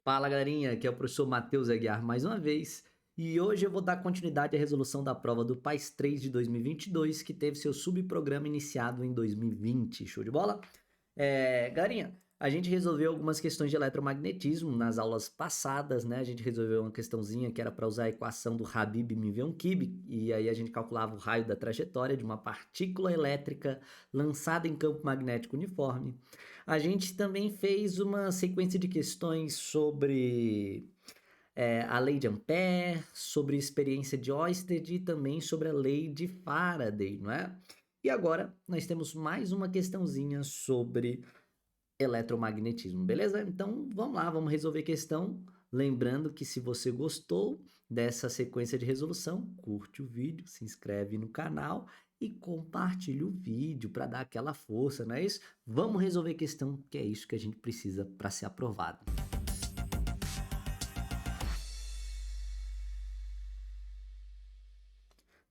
Fala galerinha, aqui é o professor Matheus Aguiar mais uma vez e hoje eu vou dar continuidade à resolução da prova do PAIS 3 de 2022 que teve seu subprograma iniciado em 2020, show de bola? Galerinha, a gente resolveu algumas questões de eletromagnetismo nas aulas passadas, né? A gente resolveu uma questãozinha que era para usar a equação do Habib-Mivionkibi e aí a gente calculava o raio da trajetória de uma partícula elétrica lançada em campo magnético uniforme. A gente também fez uma sequência de questões sobre a lei de Ampère, sobre a experiência de Oersted e também sobre a lei de Faraday, não é? E agora nós temos mais uma questãozinha sobre eletromagnetismo, beleza? Então vamos lá, vamos resolver a questão. Lembrando que se você gostou dessa sequência de resolução, curte o vídeo, se inscreve no canal e compartilha o vídeo para dar aquela força, não é isso? Vamos resolver a questão, que é isso que a gente precisa para ser aprovado.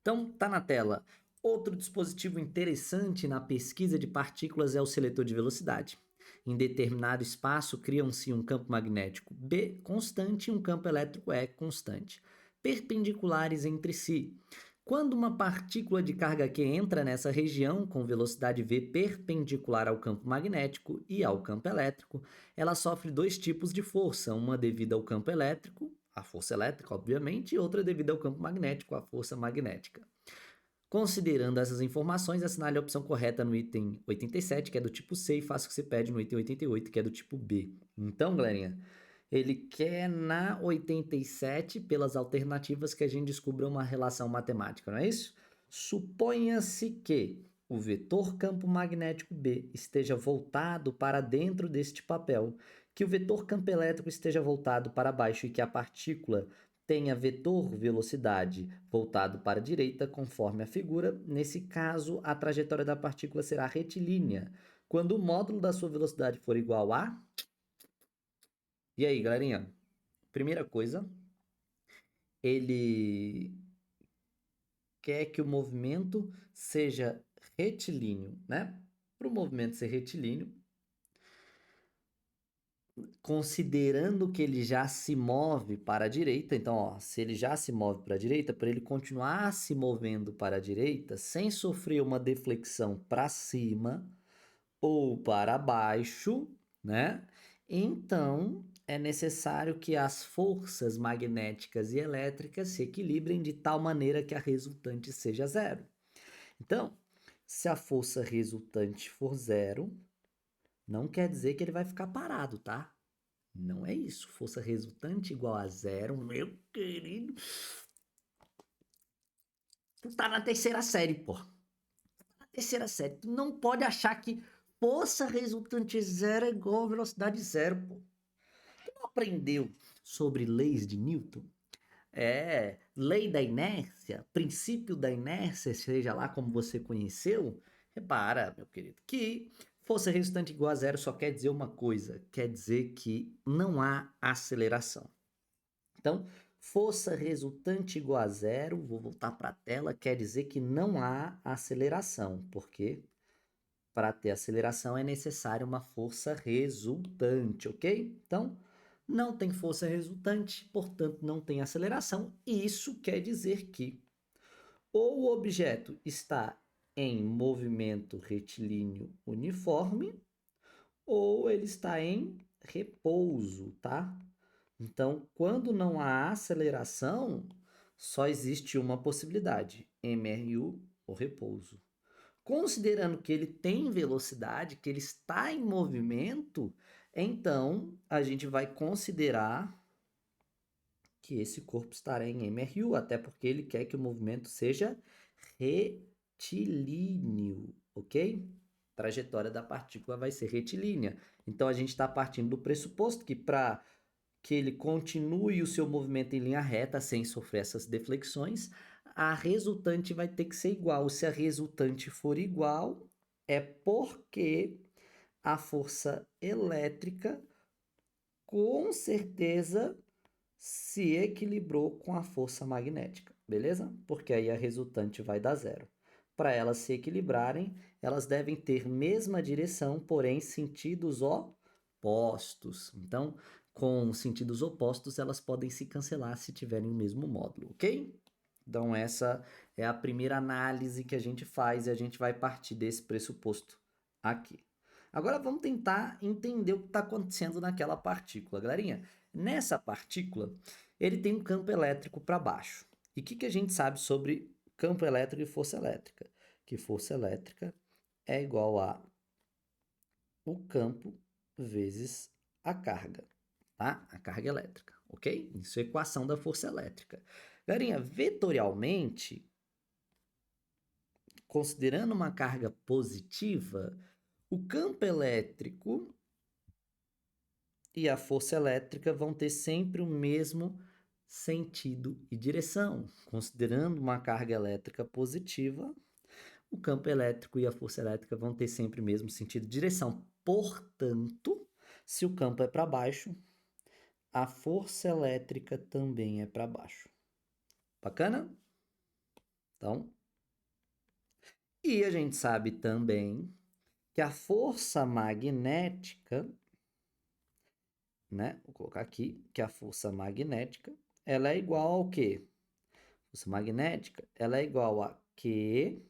Então, tá na tela. Outro dispositivo interessante na pesquisa de partículas é o seletor de velocidade. Em determinado espaço, criam-se um campo magnético B constante e um campo elétrico E constante, perpendiculares entre si. Quando uma partícula de carga Q entra nessa região com velocidade V perpendicular ao campo magnético e ao campo elétrico, ela sofre dois tipos de força, uma devida ao campo elétrico, a força elétrica, obviamente, e outra devida ao campo magnético, a força magnética. Considerando essas informações, assinale a opção correta no item 87, que é do tipo C, e faça o que você pede no item 88, que é do tipo B. Então, galerinha, ele quer na 87, pelas alternativas, que a gente descubra uma relação matemática, não é isso? Suponha-se que o vetor campo magnético B esteja voltado para dentro deste papel, que o vetor campo elétrico esteja voltado para baixo e que a partícula tenha vetor velocidade voltado para a direita, conforme a figura. Nesse caso, a trajetória da partícula será retilínea, quando o módulo da sua velocidade for igual a... E aí, galerinha? Primeira coisa, ele quer que o movimento seja retilíneo, né? Para o movimento ser retilíneo, considerando que ele já se move para a direita, então, ó, se ele já se move para a direita, para ele continuar se movendo para a direita, sem sofrer uma deflexão para cima ou para baixo, né? Então, é necessário que as forças magnéticas e elétricas se equilibrem de tal maneira que a resultante seja zero. Então, se a força resultante for zero, não quer dizer que ele vai ficar parado, tá? Não é isso. Força resultante igual a zero, meu querido. Tu tá na terceira série, pô. Na terceira série. Tu não pode achar que força resultante zero é igual a velocidade zero, pô. Tu não aprendeu sobre leis de Newton? Lei da inércia, princípio da inércia, seja lá como você conheceu. Repara, meu querido, que força resultante igual a zero só quer dizer uma coisa, quer dizer que não há aceleração. Então, força resultante igual a zero, vou voltar para a tela, quer dizer que não há aceleração, porque para ter aceleração é necessária uma força resultante, ok? Então, não tem força resultante, portanto não tem aceleração, e isso quer dizer que ou o objeto está em movimento retilíneo uniforme, ou ele está em repouso, tá? Então, quando não há aceleração, só existe uma possibilidade: MRU ou repouso. Considerando que ele tem velocidade, que ele está em movimento, então a gente vai considerar que esse corpo estará em MRU, até porque ele quer que o movimento seja retilíneo, ok? A trajetória da partícula vai ser retilínea. Então a gente está partindo do pressuposto que para que ele continue o seu movimento em linha reta sem sofrer essas deflexões, a resultante vai ter que ser igual. Se a resultante for igual, é porque a força elétrica com certeza se equilibrou com a força magnética, beleza? Porque aí a resultante vai dar zero. Para elas se equilibrarem, elas devem ter mesma direção, porém sentidos opostos. Então, com sentidos opostos, elas podem se cancelar se tiverem o mesmo módulo, ok? Então essa é a primeira análise que a gente faz e a gente vai partir desse pressuposto aqui. Agora vamos tentar entender o que está acontecendo naquela partícula. Galerinha, nessa partícula, ele tem um campo elétrico para baixo. E o que a gente sabe sobre campo elétrico e força elétrica? Que força elétrica é igual a o campo vezes a carga, tá? A carga elétrica, ok? Isso é a equação da força elétrica. Galerinha, vetorialmente, considerando uma carga positiva, o campo elétrico e a força elétrica vão ter sempre o mesmo sentido e direção. Considerando uma carga elétrica positiva, o campo elétrico e a força elétrica vão ter sempre o mesmo sentido e direção. Portanto, se o campo é para baixo, a força elétrica também é para baixo. Bacana? Então, e a gente sabe também que a força magnética, né? Vou colocar aqui que a força magnética, ela é igual ao quê? Força magnética, ela é igual a Q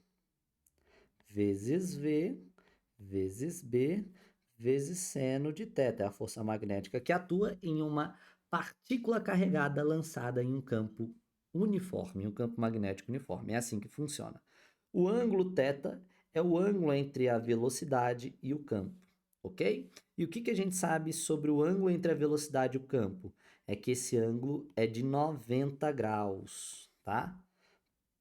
vezes V vezes B vezes seno de θ. É a força magnética que atua em uma partícula carregada lançada em um campo uniforme, em um campo magnético uniforme. É assim que funciona. O ângulo θ é o ângulo entre a velocidade e o campo, ok? E o que a gente sabe sobre o ângulo entre a velocidade e o campo? É que esse ângulo é de 90 graus, tá?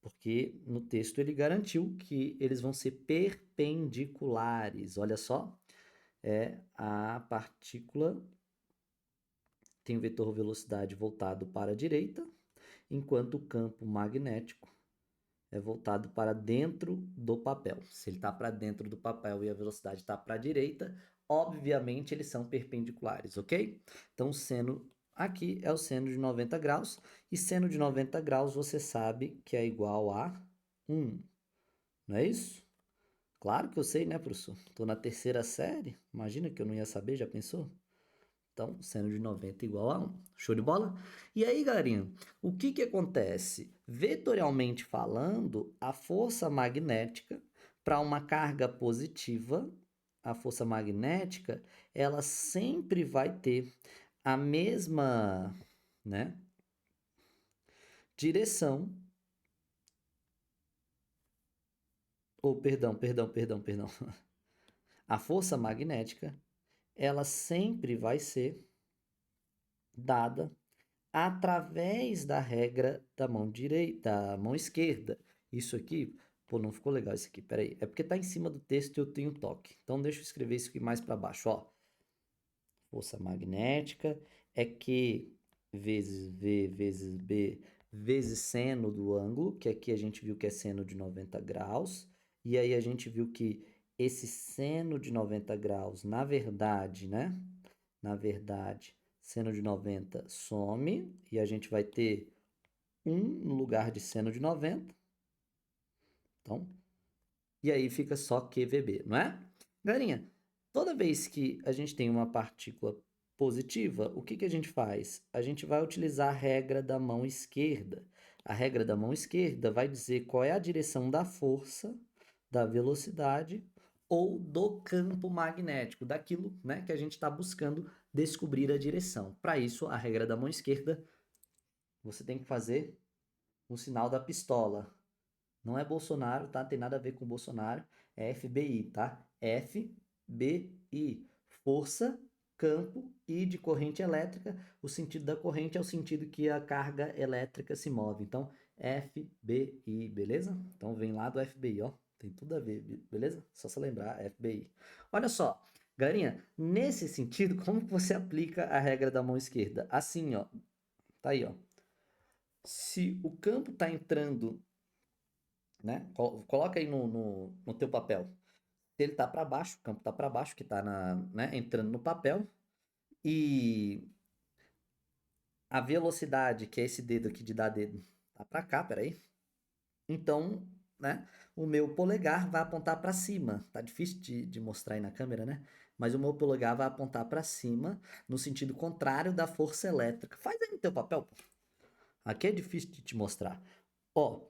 Porque no texto ele garantiu que eles vão ser perpendiculares. Olha só, a partícula tem o vetor velocidade voltado para a direita, enquanto o campo magnético é voltado para dentro do papel. Se ele está para dentro do papel e a velocidade está para a direita, obviamente eles são perpendiculares, ok? Então, o seno aqui é o seno de 90 graus, e seno de 90 graus você sabe que é igual a 1, não é isso? Claro que eu sei, né, professor? Estou na terceira série, imagina que eu não ia saber, já pensou? Então, seno de 90 igual a 1. Show de bola? E aí, galerinha, o que acontece? Vetorialmente falando, a força magnética para uma carga positiva, a força magnética, ela sempre vai ter a mesma, né, direção. Perdão. A força magnética, ela sempre vai ser dada através da regra da mão direita, da mão esquerda. Isso aqui, pô, não ficou legal isso aqui, peraí. É porque tá em cima do texto e eu tenho toque. Então deixa eu escrever isso aqui mais para baixo, ó. Força magnética é Q vezes V vezes B vezes seno do ângulo, que aqui a gente viu que é seno de 90 graus. E aí a gente viu que esse seno de 90 graus, na verdade, né? Na verdade, seno de 90 some e a gente vai ter 1 no lugar de seno de 90. Então, e aí fica só QVB, não é? Galerinha, toda vez que a gente tem uma partícula positiva, o que a gente faz? A gente vai utilizar a regra da mão esquerda. A regra da mão esquerda vai dizer qual é a direção da força, da velocidade ou do campo magnético, daquilo, né, que a gente está buscando descobrir a direção. Para isso, a regra da mão esquerda, você tem que fazer o sinal da pistola. Não é Bolsonaro, tá? Tem nada a ver com Bolsonaro. É FBI, tá? FBI. Força, campo e de corrente elétrica. O sentido da corrente é o sentido que a carga elétrica se move. Então, FBI, beleza? Então, vem lá do FBI, ó. Tem tudo a ver, beleza? Só se lembrar, FBI. Olha só, galerinha, nesse sentido, como que você aplica a regra da mão esquerda? Assim, ó. Tá aí, ó. Se o campo tá entrando, né? Coloca aí no teu papel. Se ele tá para baixo, o campo tá para baixo, que tá né, entrando no papel, e a velocidade, que é esse dedo aqui de dar dedo, tá para cá, peraí. Então, né, o meu polegar vai apontar para cima. Tá difícil de mostrar aí na câmera, né? mas o meu polegar vai apontar para cima, no sentido contrário da força elétrica. Faz aí no teu papel, pô. Aqui é difícil de te mostrar. Ó,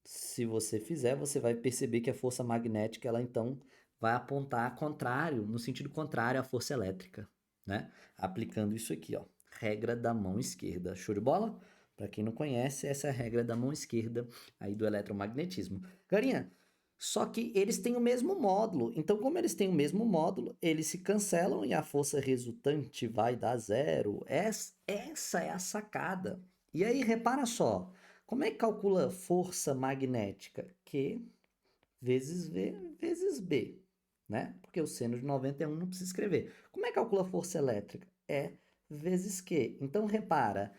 se você fizer, você vai perceber que a força magnética, ela então vai apontar contrário, no sentido contrário à força elétrica, né? Aplicando isso aqui, ó, regra da mão esquerda. Show de bola? Para quem não conhece, essa é a regra da mão esquerda aí do eletromagnetismo. Garinha, só que eles têm o mesmo módulo. Então, como eles têm o mesmo módulo, eles se cancelam e a força resultante vai dar zero. Essa é a sacada. E aí, repara só. Como é que calcula força magnética? Q vezes V vezes B, né? Porque o seno de 91 não precisa escrever. Como é que calcula força elétrica? E vezes Q. Então, repara,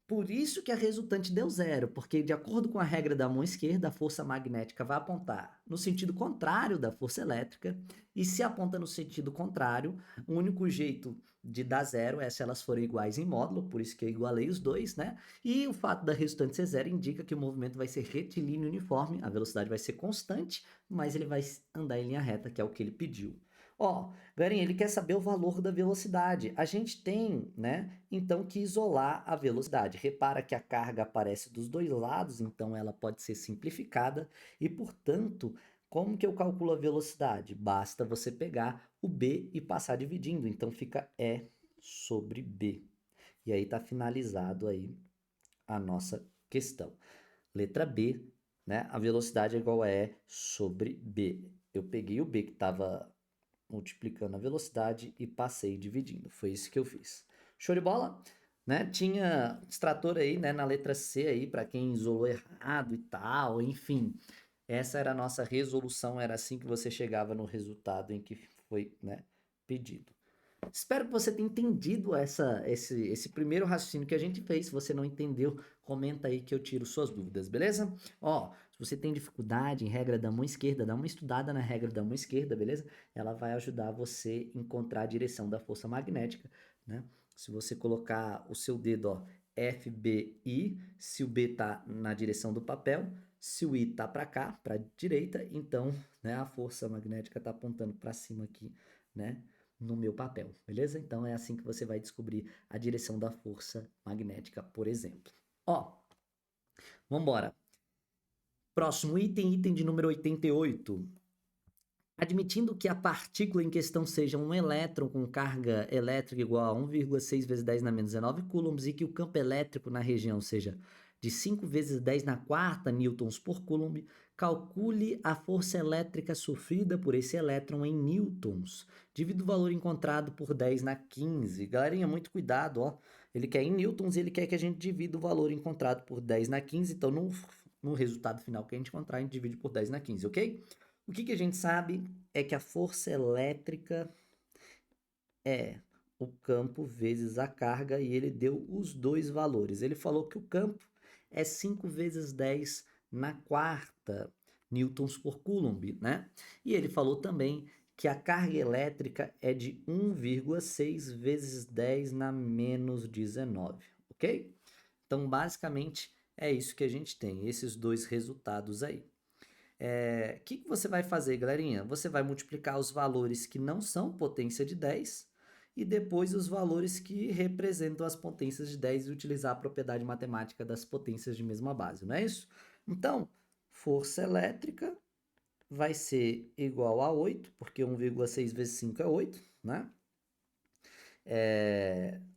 por isso que a resultante deu zero, porque de acordo com a regra da mão esquerda, a força magnética vai apontar no sentido contrário da força elétrica, e se aponta no sentido contrário, o único jeito de dar zero é se elas forem iguais em módulo, por isso que eu igualei os dois, né? E o fato da resultante ser zero indica que o movimento vai ser retilíneo uniforme, a velocidade vai ser constante, mas ele vai andar em linha reta, que é o que ele pediu. Ó, Garinha, ele quer saber o valor da velocidade. A gente tem, né, então, que isolar a velocidade. Repara que a carga aparece dos dois lados, então ela pode ser simplificada e, portanto, como que eu calculo a velocidade? Basta você pegar o B e passar dividindo, então fica E sobre B. E aí está finalizado aí a nossa questão. Letra B, né, a velocidade é igual a E sobre B. Eu peguei o B que estava multiplicando a velocidade e passei dividindo. Foi isso que eu fiz. Show de bola? Né? Tinha extrator aí, né, na letra C aí, para quem isolou errado e tal, enfim. Essa era a nossa resolução, era assim que você chegava no resultado em que foi, né, pedido. Espero que você tenha entendido esse primeiro raciocínio que a gente fez. Se você não entendeu, comenta aí que eu tiro suas dúvidas, beleza? Ó, se você tem dificuldade em regra da mão esquerda, dá uma estudada na regra da mão esquerda, beleza? Ela vai ajudar você a encontrar a direção da força magnética, né? Se você colocar o seu dedo, ó, FBI, se o B tá na direção do papel, se o I tá para cá, para direita, então, né, a força magnética tá apontando para cima aqui, né? No meu papel, beleza? Então é assim que você vai descobrir a direção da força magnética, por exemplo. Ó, vambora. Próximo item, item de número 88. Admitindo que a partícula em questão seja um elétron com carga elétrica igual a 1,6 vezes 10 na menos 19 coulombs e que o campo elétrico na região seja de 5 vezes 10 na quarta newtons por coulomb, calcule a força elétrica sofrida por esse elétron em newtons. Divida o valor encontrado por 10 na 15. Galerinha, muito cuidado, ó. Ele quer em newtons e ele quer que a gente divida o valor encontrado por 10 na 15. Então, no resultado final que a gente encontrar, a gente divide por 10 na 15, ok? O que a gente sabe é que a força elétrica é o campo vezes a carga e ele deu os dois valores. Ele falou que o campo é 5 vezes 10 na quarta newtons por coulomb, né? E ele falou também que a carga elétrica é de 1,6 vezes 10 na menos 19, ok? Então, basicamente, é isso que a gente tem, esses dois resultados aí. O que você vai fazer, galerinha? Você vai multiplicar os valores que não são potência de 10 e depois os valores que representam as potências de 10 e utilizar a propriedade matemática das potências de mesma base, não é isso? Então, força elétrica vai ser igual a 8, porque 1,6 vezes 5 é 8, né?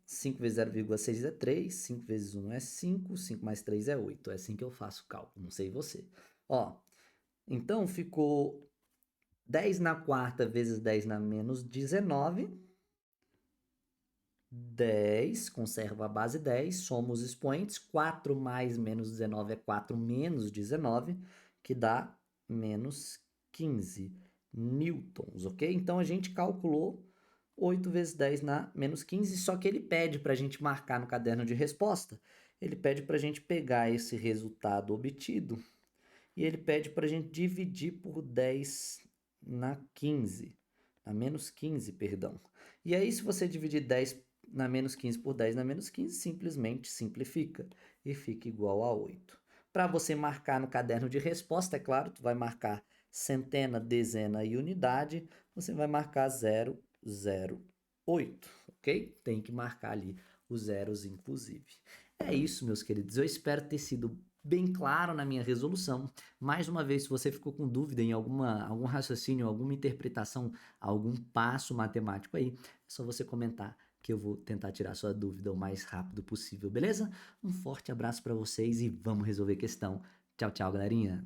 5 vezes 0,6 é 3, 5 vezes 1 é 5, 5 mais 3 é 8. É assim que eu faço o cálculo, não sei você. Ó, então, ficou 10 na quarta vezes 10 na menos 19. 10, conserva a base 10, soma os expoentes. 4 mais menos 19 é 4 menos 19, que dá menos 15 newtons, ok? Então, a gente calculou 8 vezes 10 na menos 15, só que ele pede para a gente marcar no caderno de resposta. Ele pede para a gente pegar esse resultado obtido e ele pede para a gente dividir por 10 na 15, na menos 15, perdão. E aí, se você dividir 10 na menos 15 por 10 na menos 15, simplesmente simplifica e fica igual a 8. Para você marcar no caderno de resposta, é claro, tu vai marcar centena, dezena e unidade, você vai marcar 008, ok? Tem que marcar ali os zeros, inclusive. É isso, meus queridos. Eu espero ter sido bem claro na minha resolução. Mais uma vez, se você ficou com dúvida em algum raciocínio, alguma interpretação, algum passo matemático aí, é só você comentar que eu vou tentar tirar sua dúvida o mais rápido possível, beleza? Um forte abraço para vocês e vamos resolver a questão. Tchau, tchau, galerinha.